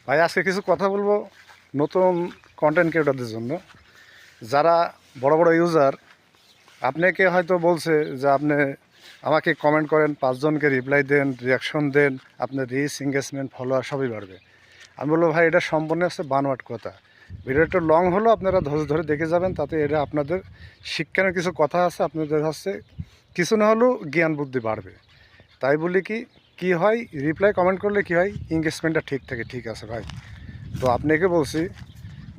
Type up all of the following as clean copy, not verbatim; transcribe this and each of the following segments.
ভাই আজকে কিছু কথা বলবো নতুন কন্টেন্ট ক্রিয়েটরদের জন্য। যারা বড় বড় ইউজার, আপনাকে হয়তো বলছে যে আপনি আমাকে কমেন্ট করেন, 5 জনকে রিপ্লাই দেন, রিয়াকশন দেন, আপনার রিচ, এঙ্গেজমেন্ট, ফলোয়ার সবই বাড়বে। আমি বলবো ভাই এটা সম্পূর্ণ হচ্ছে বানোয়াট কথা। ভিডিওটা একটু লং হলো, আপনারা ধৈর্য ধরে দেখে যাবেন, তাতে এটা আপনাদের শিক্ষার কিছু কথা আছে, আপনাদের হচ্ছে কিছু না হলেও জ্ঞান বুদ্ধি বাড়বে। তাই বলি কি হয়, রিপ্লাই কমেন্ট করলে কি হয়, এঙ্গেজমেন্টটা ঠিক থাকে। ঠিক আছে ভাই, তো আপনাকে বলছি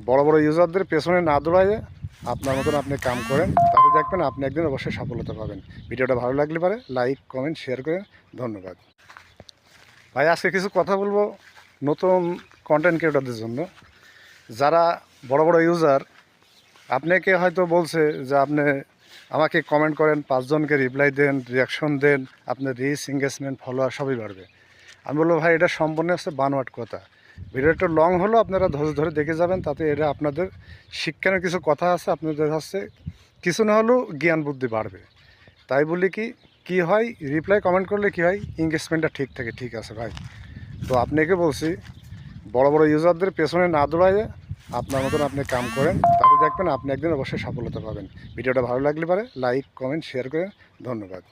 বড় বড় ইউজারদের পেছনে না দৌড়াইয়ে আপনার মতন আপনি কাম করেন, তাতে দেখবেন আপনি একদিন অবশ্যই সফলতা পাবেন। ভিডিওটা ভালো লাগলে পারে লাইক, কমেন্ট, শেয়ার করে ধন্যবাদ। ভাই আজকে কিছু কথা বলবো নতুন কন্টেন্ট ক্রিয়েটরদের জন্য। যারা বড় বড় ইউজার, আপনাকে হয়তো বলছে যে আপনি আমাকে কমেন্ট করেন, 5 জনকে রিপ্লাই দেন, রিয়াকশন দেন, আপনার রিচ, এঙ্গেজমেন্ট, ফলোয়ার সবই বাড়বে। আমি বলবো ভাই এটা সম্পূর্ণ হচ্ছে বানোয়াট কথা। ভিডিওটা একটু লং হলো, আপনারা ধৈর্য ধরে দেখে যাবেন, তাতে এটা আপনাদের শিক্ষার কিছু কথা আছে, আপনাদের হচ্ছে কিছু না হলেও জ্ঞান বুদ্ধি বাড়বে। তাই বলি কি হয়, রিপ্লাই কমেন্ট করলে কি হয়, এঙ্গেজমেন্টটা ঠিক থাকে। ঠিক আছে ভাই, তো আপনাকে বলছি বড় বড় ইউজারদের পেছনে না দৌড়াইয়ে আপনার মতন আপনি কাম করেন, তাতে দেখবেন আপনি একদিন অবশ্যই সফলতা পাবেন। ভিডিওটা ভালো লাগলে পারে লাইক, কমেন্ট, শেয়ার করে ধন্যবাদ।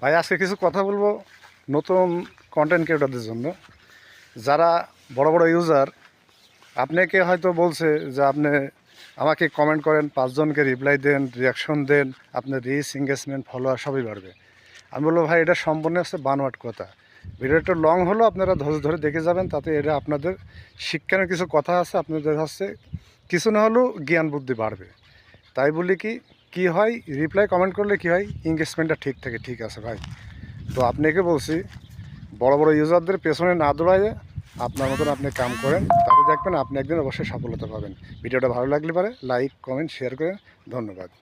ভাই আজকে কিছু কথা বলবো নতুন কন্টেন্ট ক্রিয়েটরদের জন্য। যারা বড় বড় ইউজার, আপনাকে হয়তো বলছে যে আপনি আমাকে কমেন্ট করেন, 5 জনকে রিপ্লাই দেন, রিয়াকশন দেন, আপনার রিচ, এঙ্গেজমেন্ট, ফলোয়ার সবই বাড়বে। আমি বলবো ভাই এটা সম্পূর্ণ হচ্ছে বানোয়াট কথা। ভিডিওটা একটু লং হলো, আপনারা ধৈর্য ধরে দেখে যাবেন, তাতে এটা আপনাদের শিক্ষার কিছু কথা আছে, আপনাদের হচ্ছে কিছু না হলেও জ্ঞান বুদ্ধি বাড়বে। তাই বলি কি হয়, রিপ্লাই কমেন্ট করলে কি হয়, এঙ্গেজমেন্টটা ঠিক থাকে। ঠিক আছে ভাই, তো আপনাকে বলছি বড় বড় ইউজারদের পেছনে না দৌড়াইয়ে আপনার মতন আপনি কাম করেন, তাতে দেখবেন আপনি একদিন অবশ্যই সফলতা পাবেন। ভিডিওটা ভালো লাগলে পারে লাইক, কমেন্ট, শেয়ার করে ধন্যবাদ।